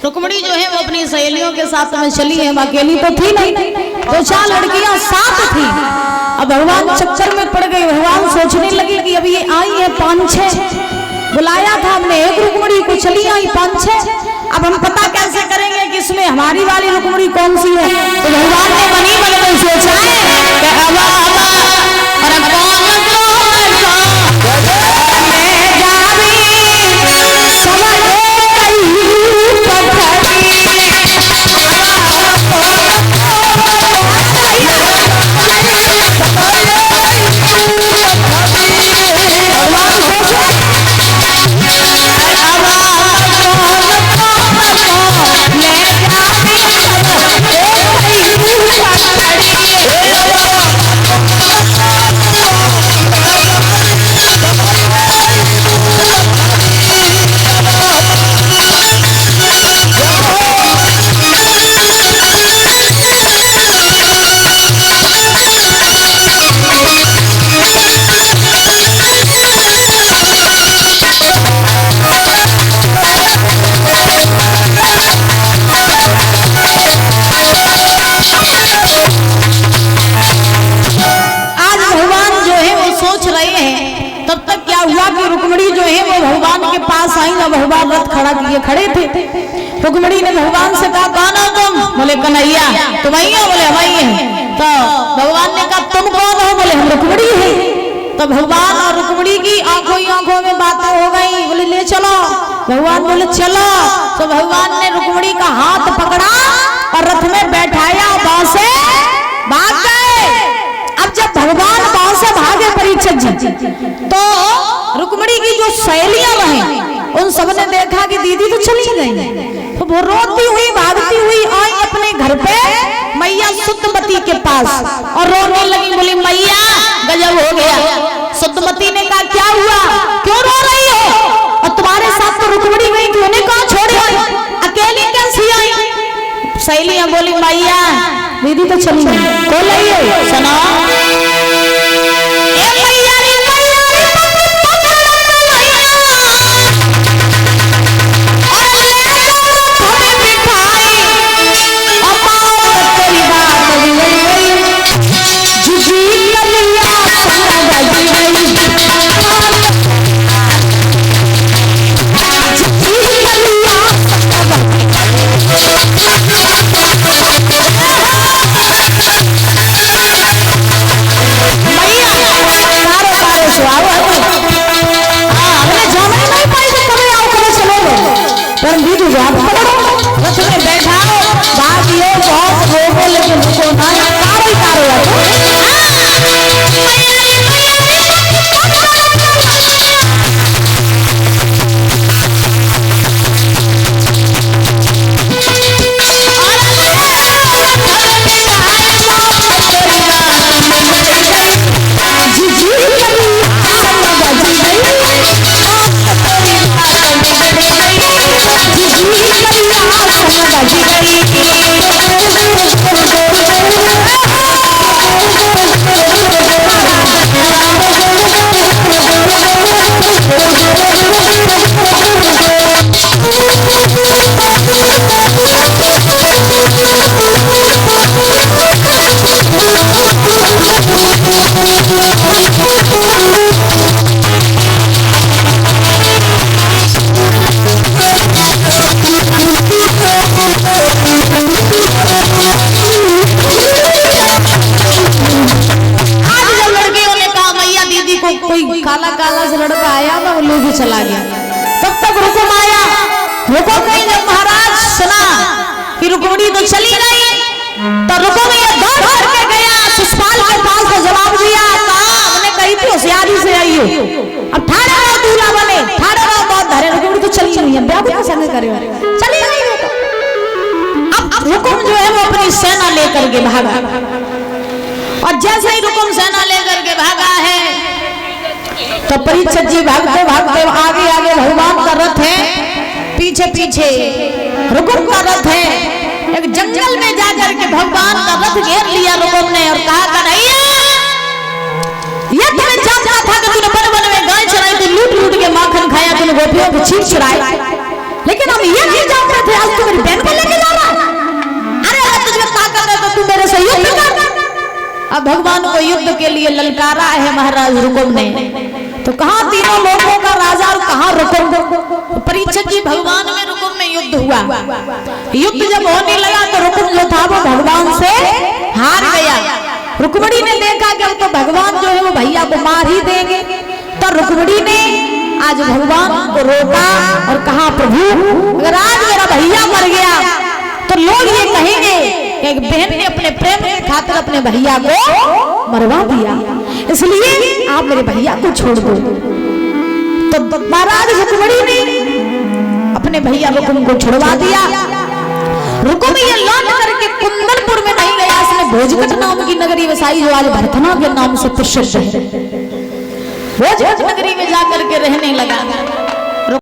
रुक्मिणी जो है वो अपनी सहेलियों के साथ में चली है, अकेली तो थी नहीं, दो चार लड़कियां साथ थी। अब भगवान चक्कर में पड़ गई। भगवान सोचने लगे कि अभी ये आई है 5-6, बुलाया था हमने एक रुक्मिणी को, चली आई 5-6, अब हम पता कैसे करेंगे कि इसमें हमारी वाली रुक्मिणी कौन सी है। तो भगवान ने मनी मन में सोचा है कि भगवान रथ खड़ा किए खड़े थे। रुक्मिणी ने भगवान से कहा कौन हो तुम? बोले कन्हैया। तुम आई हो? बोले हम आई हैं। तो भगवान ने कहा तुम कौन हो? बोले हम रुक्मिणी हैं। तो भगवान और रुक्मिणी की आंखों ही आंखों में बातें हो गई। बोले ले चलो। भगवान बोले चलो। तो भगवान ने रुक्मिणी का हाथ पकड़ा और रथ में बैठाया, वहां से भाग गए। अब जब भगवान वहां से भागे परीक्षित जी, तो रुक्मिणी की जो सहेलियां रही उन सबने देखा कि दीदी तो चली गई, तो वो रोती हुई भागती हुई आई अपने घर पे मैया सुतमती के पास और रोने लगी। बोली मैया गजब हो गया। सुतमती ने कहा क्या हुआ, क्यों रो रही हो? और तुम्हारे साथ तो रुक्मिणी गई थी, उन्हें कहाँ छोड़ी आई, अकेली कैसी आई? सहेलियां बोली मैया दीदी तो चली गई। कौन लाई है? सुना काला काला से लड़का आया ना, वो लेके चला गया। तब तक रुकुम आया। रुकुम कहीं जब महाराज सुना कि रुक्मिणी तो चली गई, तो रुकुम ये दौड़ करके गया शिशुपाल के पास, तो जवाब दिया हमने कही थी होशियारी से आई हो, अब ठाड़ा रहो दूल्हा बने, ठाड़ा रहो बहुत धरे। रुक्मिणी तो चली गई है, ब्याह भी संग करे चली गई है। अब रुकुम जो है वो अपनी सेना लेकर के भागा, और जैसे ही रुकुम सेना लेकर के भागा है तो परीक्षित जी भागते भागते आगे आगे भगवान का रथ है, पीछे पीछे रुकुम का रथ है। एक जंगल में जाकर के भगवान का रथ घेर लिया रुकुम ने और कहा कन्हैया ये तुम्हें जानता था कि तूने वन वन में गाय चराई, तू लूट लूट के माखन खाया, तूने गोपियों को छीन चुराई, लेकिन हम ये नहीं जानते थे आज तू मेरी भगवान को युद्ध के लिए ललकारा है महाराज रुकुम ने। तो कहाँ तीनों लोगों का राजा और कहाँ रुकुम। तो परीक्षित जी भगवान में रुकुम में युद्ध हुआ। युद्ध जब होने लगा तो रुकुम जो था वो भगवान से हार गया। रुक्मिणी ने देखा कि अब तो भगवान जो है वो भैया को मार ही देंगे। तो रुक्मिणी ने आज भगवान को रोका और कहा प्रभु अगर आज मेरा भैया मर गया तो लोग ये कहेंगे एक बहन ने अपने प्रेम के खातिर अपने भैया को मरवा दिया, इसलिए आप मेरे भैया को छोड़ दो। तो महाराज रुक्मिणी ने अपने भैया रुकुम को छुड़वा दिया। रुकुम ये लौट करके कुंदनपुर में नहीं गया, इसने भोजगढ़ नाम की नगरी वसाई जो आज भरथना के नाम से प्रसिद्ध है। भोजगढ़ नगरी में जाकर के रहने लगा।